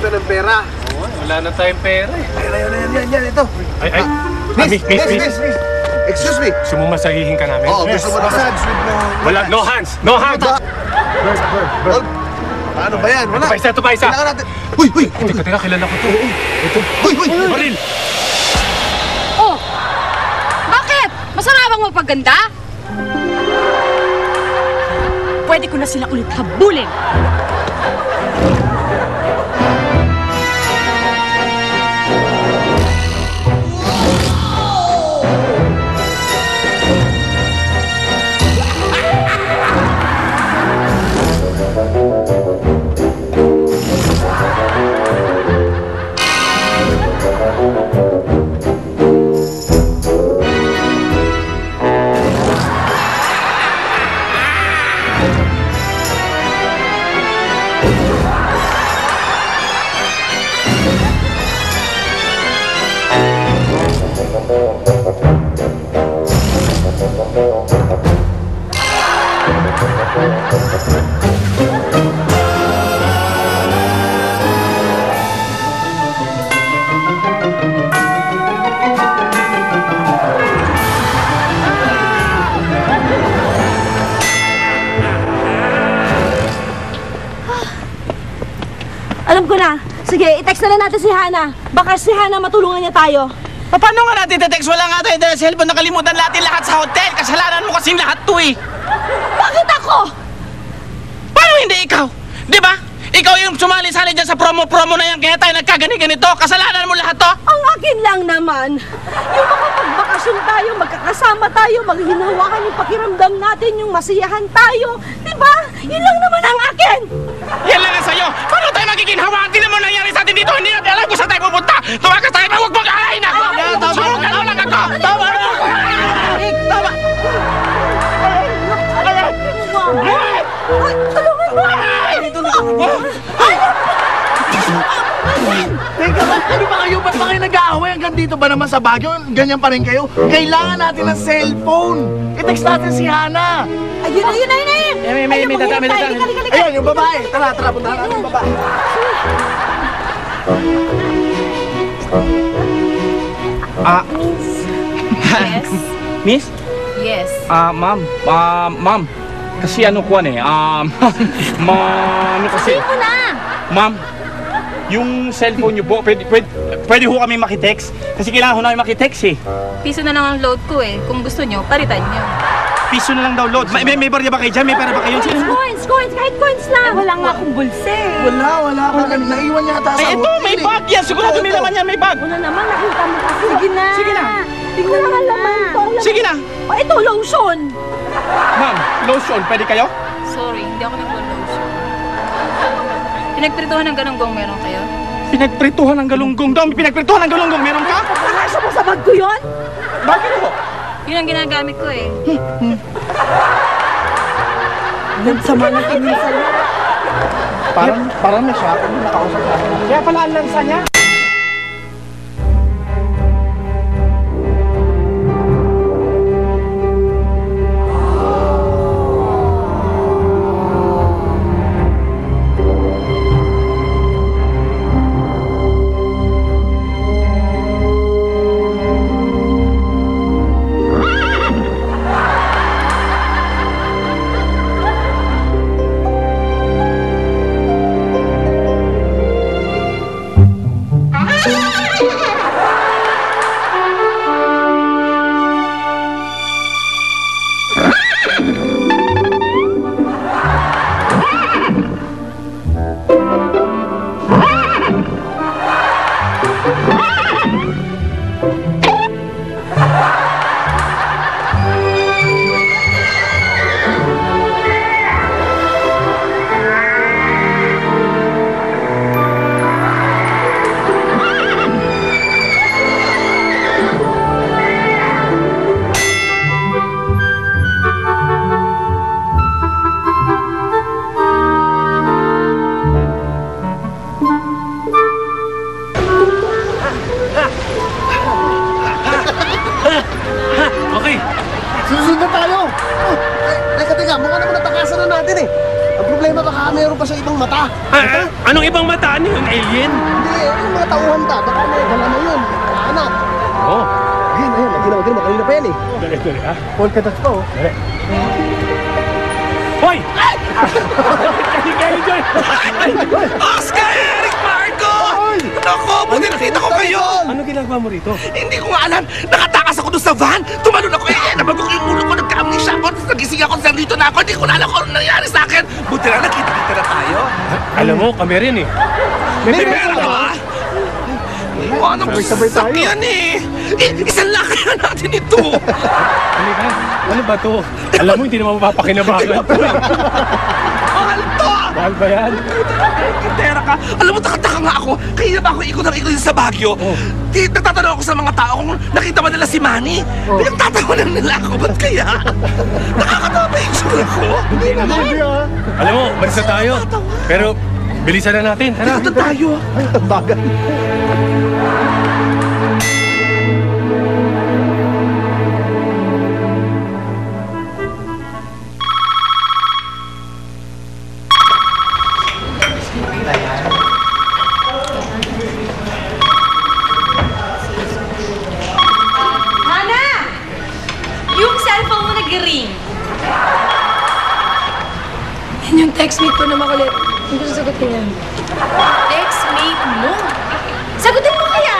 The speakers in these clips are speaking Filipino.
ka ng pera. Oo, wala na tayong pera eh. Yan, ito. Ay. Miss. Excuse me. Gusto mo masahihin ka namin? Oo, gusto mo na massage with Wala, no hands! No hands! Bird. Ano ba yan? Wala. Ito pa isa. Kailangan natin. Uy! Teka, kilala ko to. Ito. Uy! Baril! Oh! Bakit? Masama bang magpaganda? Pwede ko na sila ulit habulin. Alam ko na. Sige, i-text na lang natin si Hana. Baka si Hana matulungan niya tayo. Paano nga natin te-text? Wala nga tayo dahil sa cellphone. Nakalimutan natin lahat sa hotel. Kasalanan mo kasing lahat to eh. Bakit ako? Paano hindi ikaw? Di ba? Ikaw yung sumali-sali dyan sa promo na yan. Kaya tayo nagkagani-ganito. Kasalanan mo lahat to. Ang akin lang naman. Yung makapagbakasyon tayo, magkakasama tayo, maghinawakan yung pakiramdam natin, yung masiyahan tayo. Diba? Yun lang naman ang akin. Yan lang ang sa'yo. Paano tayo magiging hawaan? Tingnan mo nangyari sa atin dito. Hindi natin alam kung saan tayo pupunta. Tumakas tayo. Huwag mong aalain ako. Sumukan mo lang ako. Tama na. Tama. Tulungan mo! Teka ba, ano ba kayo? Ba't ba kayo nag-aaway? Hanggang dito ba naman sa Baguio? Ganyan pa rin kayo? Kailangan natin ng cellphone! I-text natin si Hana! Ayun! May data. Ayan, yung babae! Tara, puntahan natin yung babae! Yes? Miss? Yes. Ma'am. Kasi ano ko kasi... Sabihin mo na! Ma'am, yung cellphone niyo po, pwede ho kami makitext? Kasi kailangan ho namin makitext eh. Piso na lang ang load ko eh. Kung gusto nyo, palitan nyo. Piso na lang daw load. May barya ba kayo dyan? May pera ba kayo? Coins! Kahit coins lang! Wala nga akong bulse. Wala ka. Naiwan yata sa Ay, ito! May bag yan! Sigurado may laman yan! May bag! Wala naman, nakita mo kasi. Sige na! Tingnan lang ang laman ito. Sige na! Oh, ito, lotion! Ma'am, lotion. Pwede kayo? Sorry, hindi ako naglo-lotion. Pinagprituhan ng galunggong meron kayo? Pinagprituhan ng galunggong daw. Pinagprituhan ng galunggong. Meron ka? Nakasya mo sa bag ko yun? Bakit ho? Yun ang ginagamit ko eh. Nagsama ng kinisa niya. Parang na siya. Kung nakausap natin. Kaya pala ang lansa niya. Susunod na tayo! Teka, mukha naman natakasan na natin eh. Ang problema baka meron pa sa ibang mata. Anong ibang mata? Ano yung alien? Hindi, yung mga tauhan ta. Baka may dala na yun. Anak. Oo. Ayun, magkina mo. Kanina pa yan eh. Dali, ha? Paul ka pa oh. Dali. Hoy! Kali, Joy! Oscar! Eric Marco! Naku, buti nakita ko kayo! Ano ginagawa mo rito? Hindi ko nga alam. Nakatakas ako doon sa van. Tumalon ako nabagok yung ulo ko. Nagka-amnesia ako. Tapos nagising ako. Nandito na ako. Hindi ko na alam kung ano nangyari sa akin. Buti na nakita-kita na tayo. Alam mo, kami rin eh. May pera ba? Anong sakyan eh? Isang laki na natin ito. Halika, ano ba to? Alam mo, hindi naman mapapakinabangan. Mahal to! Mahal ba yan? Pera ka. Alam mo, takataka nga ako. Kaya ba ako ikot sa Baguio? Nagtatanong ako sa mga tao kung nakita ba nila si Manny. Pinagtatawanan nila ako. Ba't kaya? Nakakatawa ba yung sura ko? Hindi naman. Alam mo, balis na tayo. Pero, bilisan na natin. Tara. Ito tayo. Ay, ang bagay. Hana! Yung cellphone mo nag-ring. Yan yung textmate ko na makulit. Hindi ko sasagutin yan. Ex-mate mo. Sagutin mo kaya.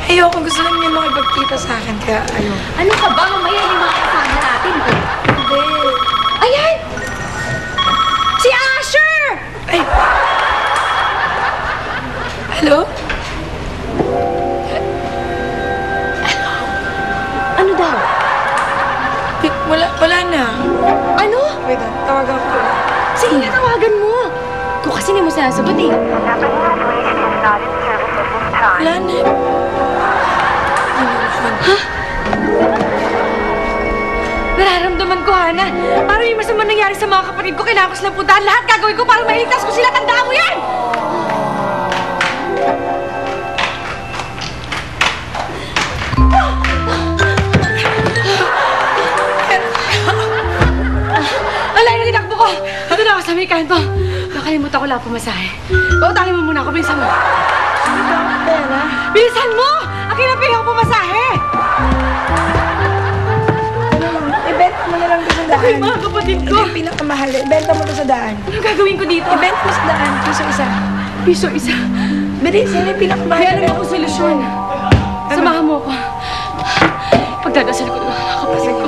Ayoko, gusto lang niya makipagkita sa akin, kaya ayaw. Ano ka ba? Mamaya yung mga kasama natin. Hindi. Ayan! Si Asher! Ay! Hello? Ano daw? Wala na. Ano? Wait, tawagan ko. Sige na, tawagan mo. Ito kasi hindi mo sinasagot eh. Wala na. Nararamdaman ko, Hana. Parang may masama nangyari sa mga kapatid ko. Kailangan ko silang puntahan. Lahat gagawin ko para mailigtas ko sila. Tandaan mo yan! Alay, nakitakbo ko. Ito na ako sa may kanto. Nakalimutan ko lang pumasahe. Pautangin mo muna ako. Bilisan mo. Pera? Bilisan mo! Akin na pinang pumasahe! Ibenta mo na lang ito sa daan. Ay, mga kapatid ko! Ito yung pinakamahal. Ibenta mo ito sa daan. Anong gagawin ko dito? Ibenta mo sa daan. Piso isa. Piso isa. Bilis, yan yung pinakamahal. May alam ako solusyon. Samahan mo ako. Pagdadasal ko ng mga kapatid ko.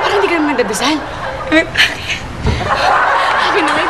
Parang hindi ka naman nagdadasal. Akin na nga